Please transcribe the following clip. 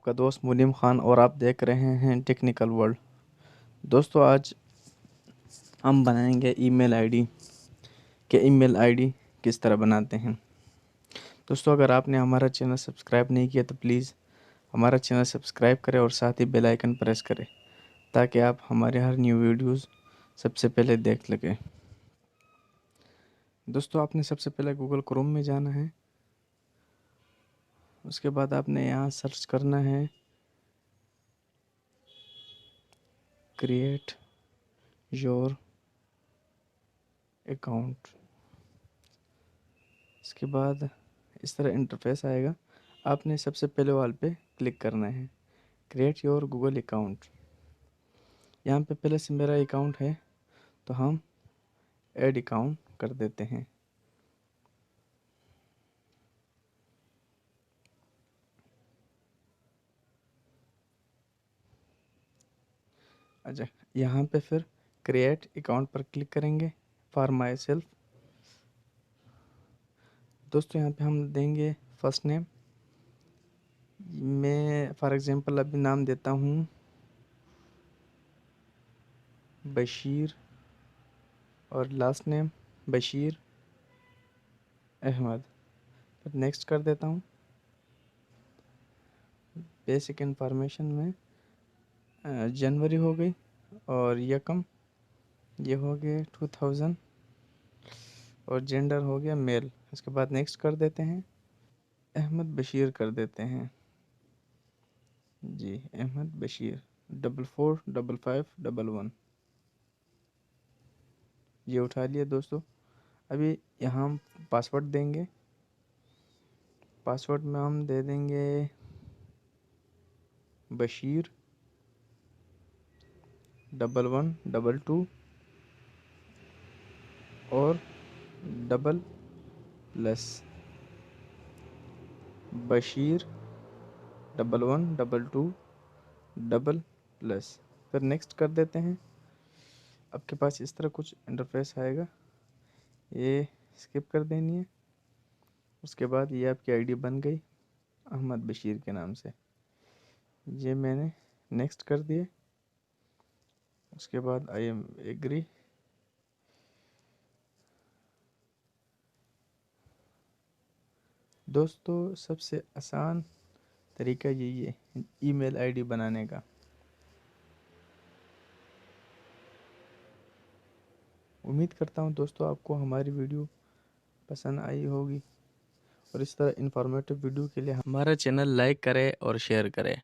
आपका दोस्त मुनीम खान और आप देख रहे हैं टेक्निकल वर्ल्ड। दोस्तों, आज हम बनाएंगे ईमेल आईडी किस तरह बनाते हैं। दोस्तों, अगर आपने हमारा चैनल सब्सक्राइब नहीं किया तो प्लीज़ हमारा चैनल सब्सक्राइब करें और साथ ही बेल आइकन प्रेस करें ताकि आप हमारे हर न्यू वीडियोस सबसे पहले देख सकें। दोस्तों, आपने सबसे पहले गूगल क्रोम में जाना है। उसके बाद आपने यहाँ सर्च करना है क्रिएट योर अकाउंट। इसके बाद इस तरह इंटरफेस आएगा। आपने सबसे पहले वाल पे क्लिक करना है क्रिएट योर गूगल अकाउंट। यहाँ पे पहले से मेरा अकाउंट है तो हम ऐड अकाउंट कर देते हैं। अच्छा, यहाँ पे फिर क्रिएट अकाउंट पर क्लिक करेंगे फॉर माई सेल्फ। दोस्तों, यहाँ पे हम देंगे फर्स्ट नेम। मैं फॉर एग्जांपल अभी नाम देता हूँ बशीर और लास्ट नेम बशीर अहमद। फिर नेक्स्ट कर देता हूँ। बेसिक इन्फॉर्मेशन में जनवरी हो गई और यकम ये हो गए 2000 और जेंडर हो गया मेल। इसके बाद नेक्स्ट कर देते हैं। अहमद बशीर कर देते हैं जी, अहमद बशीर 445551। ये उठा लिया दोस्तों। अभी यहाँ हम पासवर्ड देंगे। पासवर्ड में हम दे देंगे बशीर 1122 और +, बशीर 1122 फिर नेक्स्ट कर देते हैं। आपके पास इस तरह कुछ इंटरफेस आएगा, ये स्किप कर देनी है। उसके बाद ये आपकी आईडी बन गई अहमद बशीर के नाम से। ये मैंने नेक्स्ट कर दिए। उसके बाद आई एम एग्री। दोस्तों, सबसे आसान तरीका यही है ईमेल आईडी बनाने का। उम्मीद करता हूँ दोस्तों आपको हमारी वीडियो पसंद आई होगी और इस तरह इन्फॉर्मेटिव वीडियो के लिए हमारा चैनल लाइक करें और शेयर करें।